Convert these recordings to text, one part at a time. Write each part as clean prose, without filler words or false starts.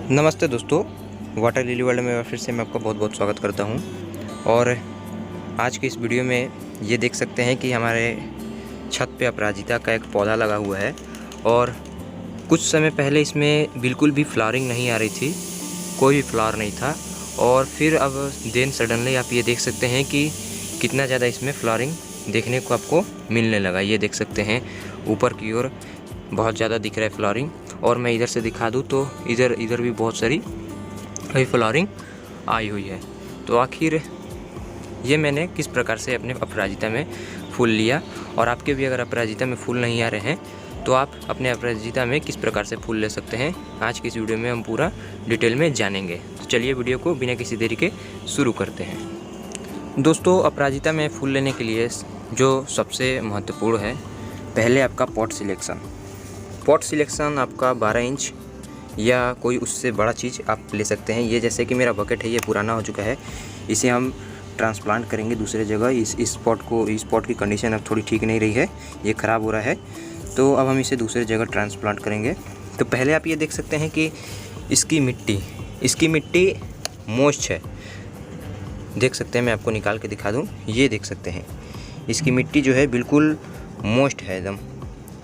नमस्ते दोस्तों, water lily world में फिर से मैं आपका बहुत बहुत स्वागत करता हूं। और आज की इस वीडियो में ये देख सकते हैं कि हमारे छत पे अपराजिता का एक पौधा लगा हुआ है। और कुछ समय पहले इसमें बिल्कुल भी फ्लावरिंग नहीं आ रही थी, कोई भी फ्लावर नहीं था। और फिर अब देन सडनली आप ये देख सकते हैं कि कितना ज़्यादा इसमें फ्लावरिंग देखने को आपको मिलने लगा। ये देख सकते हैं ऊपर की ओर बहुत ज़्यादा दिख रहा है फ्लावरिंग। और मैं इधर से दिखा दूँ तो इधर भी बहुत सारी फ्लावरिंग आई हुई है। तो आखिर ये मैंने किस प्रकार से अपने अपराजिता में फूल लिया, और आपके भी अगर अपराजिता में फूल नहीं आ रहे हैं तो आप अपने अपराजिता में किस प्रकार से फूल ले सकते हैं, आज की इस वीडियो में हम पूरा डिटेल में जानेंगे। तो चलिए वीडियो को बिना किसी देरी के शुरू करते हैं। दोस्तों, अपराजिता में फूल लेने के लिए जो सबसे महत्वपूर्ण है, पहले आपका पॉट सिलेक्शन आपका 12 इंच या कोई उससे बड़ा चीज़ आप ले सकते हैं। ये जैसे कि मेरा बकेट है, ये पुराना हो चुका है, इसे हम ट्रांसप्लांट करेंगे दूसरे जगह। इस पॉट की कंडीशन अब थोड़ी ठीक नहीं रही है, ये ख़राब हो रहा है, तो अब हम इसे दूसरे जगह ट्रांसप्लांट करेंगे। तो पहले आप ये देख सकते हैं कि इसकी मिट्टी मॉइस्ट है। देख सकते हैं, मैं आपको निकाल के दिखा दूँ, ये देख सकते हैं इसकी मिट्टी जो है बिल्कुल मॉइस्ट है एकदम।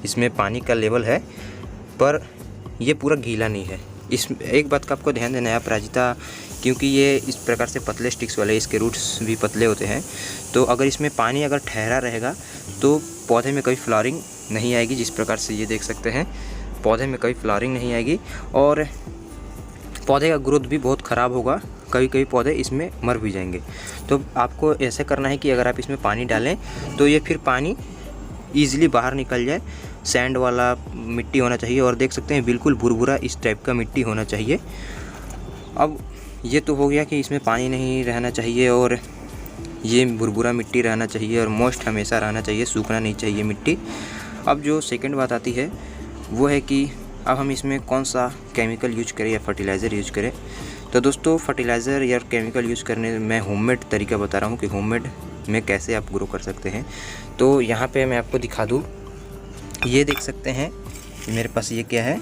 इसमें पानी का लेवल है पर ये पूरा गीला नहीं है। इस एक बात का आपको ध्यान देना है अपराजिता, क्योंकि ये इस प्रकार से पतले स्टिक्स वाले, इसके रूट्स भी पतले होते हैं, तो अगर इसमें पानी अगर ठहरा रहेगा तो पौधे में कभी फ्लावरिंग नहीं आएगी। जिस प्रकार से ये देख सकते हैं, पौधे में कभी फ्लावरिंग नहीं आएगी और पौधे का ग्रोथ भी बहुत ख़राब होगा। कई पौधे इसमें मर भी जाएंगे। तो आपको ऐसे करना है कि अगर आप इसमें पानी डालें तो ये फिर पानी ईज़िली बाहर निकल जाए। सैंड वाला मिट्टी होना चाहिए, और देख सकते हैं बिल्कुल भुरभुरा इस टाइप का मिट्टी होना चाहिए। अब ये तो हो गया कि इसमें पानी नहीं रहना चाहिए और ये भुरभुरा मिट्टी रहना चाहिए और मॉइस्ट हमेशा रहना चाहिए, सूखना नहीं चाहिए मिट्टी। अब जो सेकंड बात आती है वो है कि अब हम इसमें कौन सा केमिकल यूज करें या फर्टिलाइज़र यूज करें। तो दोस्तों, फर्टिलाइज़र या केमिकल यूज़ करने मैं होममेड तरीका बता रहा हूँ कि होममेड में कैसे आप ग्रो कर सकते हैं। तो यहाँ पे मैं आपको दिखा दूँ, ये देख सकते हैं मेरे पास ये क्या है,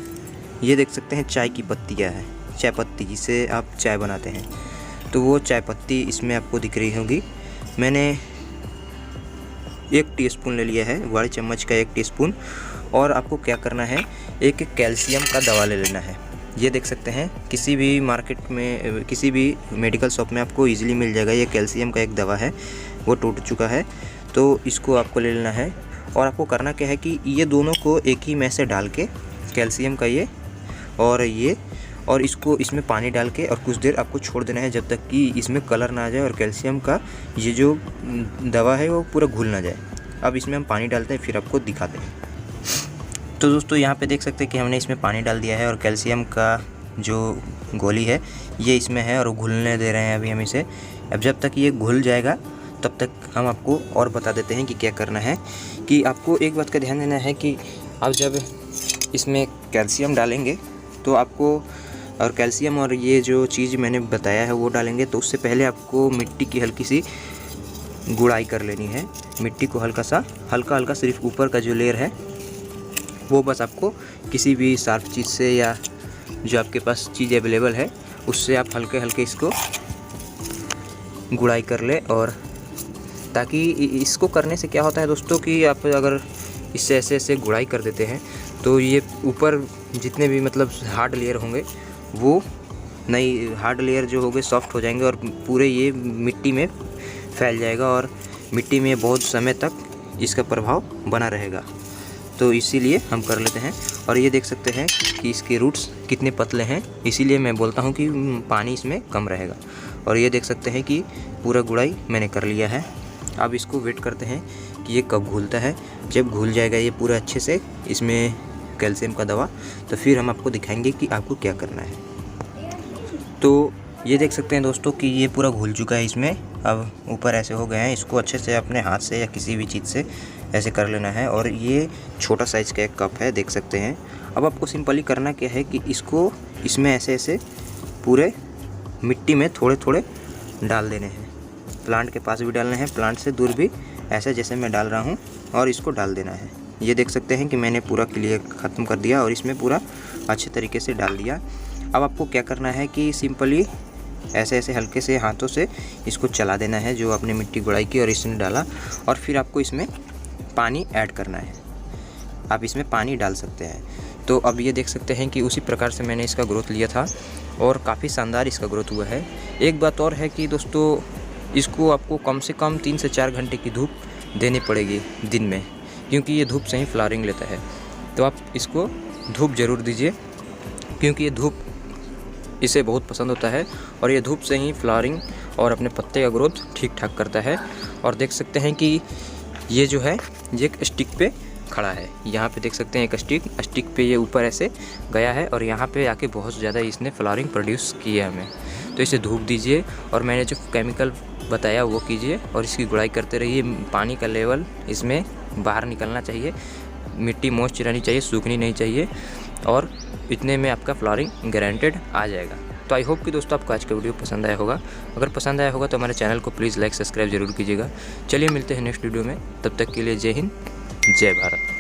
ये देख सकते हैं चाय की पत्तियाँ है, चाय पत्ती जिसे आप चाय बनाते हैं, तो वो चाय पत्ती इसमें आपको दिख रही होगी। मैंने 1 टीस्पून ले लिया है, बड़े चम्मच का 1 टीस्पून। और आपको क्या करना है, एक कैल्शियम का दवा ले लेना है। ये देख सकते हैं किसी भी मार्केट में, किसी भी मेडिकल शॉप में आपको इजीली मिल जाएगा। ये कैल्शियम का एक दवा है, वो टूट चुका है, तो इसको आपको ले लेना है। और आपको करना क्या है कि ये दोनों को एक ही में से डाल के, कैल्शियम का ये और इसको इसमें पानी डाल के और कुछ देर आपको छोड़ देना है, जब तक कि इसमें कलर ना आ जाए और कैल्शियम का ये जो दवा है वो पूरा घुल ना जाए। अब इसमें हम पानी डालते हैं, फिर आपको दिखाते हैं। तो दोस्तों, यहाँ पे देख सकते हैं कि हमने इसमें पानी डाल दिया है और कैल्शियम का जो गोली है ये इसमें है और घुलने दे रहे हैं अभी हम इसे। अब जब तक ये घुल जाएगा तब तक हम आपको और बता देते हैं कि क्या करना है। कि आपको एक बात का ध्यान देना है कि आप जब इसमें कैल्शियम डालेंगे तो आपको, और कैल्शियम और ये जो चीज़ मैंने बताया है वो डालेंगे, तो उससे पहले आपको मिट्टी की हल्की सी गुड़ाई कर लेनी है। मिट्टी को हल्का सिर्फ ऊपर का जो लेयर है वो बस आपको किसी भी शार्प चीज़ से या जो आपके पास चीज़ अवेलेबल है उससे आप हल्के इसको गुड़ाई कर ले। और ताकि इसको करने से क्या होता है दोस्तों कि आप अगर इससे ऐसे गुड़ाई कर देते हैं तो ये ऊपर जितने भी मतलब हार्ड लेयर होंगे वो नई हार्ड लेयर जो होंगे सॉफ्ट हो जाएंगे और पूरे ये मिट्टी में फैल जाएगा और मिट्टी में बहुत समय तक इसका प्रभाव बना रहेगा। तो इसीलिए हम कर लेते हैं। और ये देख सकते हैं कि इसके रूट्स कितने पतले हैं, इसीलिए मैं बोलता हूँ कि पानी इसमें कम रहेगा। और ये देख सकते हैं कि पूरा गुड़ाई मैंने कर लिया है। अब इसको वेट करते हैं कि ये कब घुलता है। जब घुल जाएगा ये पूरा अच्छे से इसमें कैल्शियम का दवा, तो फिर हम आपको दिखाएंगे कि आपको क्या करना है। तो ये देख सकते हैं दोस्तों कि ये पूरा घुल चुका है इसमें। अब ऊपर ऐसे हो गए हैं, इसको अच्छे से अपने हाथ से या किसी भी चीज़ से ऐसे कर लेना है। और ये छोटा साइज़ का एक कप है, देख सकते हैं। अब आपको सिंपली करना क्या है कि इसको इसमें ऐसे पूरे मिट्टी में थोड़े डाल देने हैं। प्लांट के पास भी डालने हैं, प्लांट से दूर भी, ऐसे जैसे मैं डाल रहा हूँ, और इसको डाल देना है। ये देख सकते हैं कि मैंने पूरा क्लियर ख़त्म कर दिया और इसमें पूरा अच्छे तरीके से डाल दिया। अब आपको क्या करना है कि सिंपली ऐसे ऐसे हल्के से हाथों से इसको चला देना है, जो आपने मिट्टी गुड़ाई की और इसमें डाला, और फिर आपको इसमें पानी ऐड करना है। आप इसमें पानी डाल सकते हैं। तो अब ये देख सकते हैं कि उसी प्रकार से मैंने इसका ग्रोथ लिया था और काफ़ी शानदार इसका ग्रोथ हुआ है। एक बात और है कि दोस्तों, इसको आपको कम से कम 3 से 4 घंटे की धूप देनी पड़ेगी दिन में, क्योंकि ये धूप से ही फ्लावरिंग लेता है। तो आप इसको धूप ज़रूर दीजिए, क्योंकि ये धूप इसे बहुत पसंद होता है और ये धूप से ही फ्लावरिंग और अपने पत्ते का ग्रोथ ठीक ठाक करता है। और देख सकते हैं कि ये जो है ये एक स्टिक पे खड़ा है। यहाँ पे देख सकते हैं एक स्टिक पे ये ऊपर ऐसे गया है और यहाँ पे आके बहुत ज़्यादा इसने फ्लावरिंग प्रोड्यूस की है हमें। तो इसे धूप दीजिए और मैंने जो केमिकल बताया वो कीजिए और इसकी गुड़ाई करते रहिए। पानी का लेवल इसमें बाहर निकलना चाहिए, मिट्टी मॉइस्ट रहनी चाहिए, सूखनी नहीं चाहिए, और इतने में आपका फ्लावरिंग गारंटेड आ जाएगा। तो आई होप कि दोस्तों आपको आज का वीडियो पसंद आया होगा। अगर पसंद आया होगा तो हमारे चैनल को प्लीज़ लाइक सब्सक्राइब जरूर कीजिएगा। चलिए मिलते हैं नेक्स्ट वीडियो में, तब तक के लिए जय हिंद, जय भारत।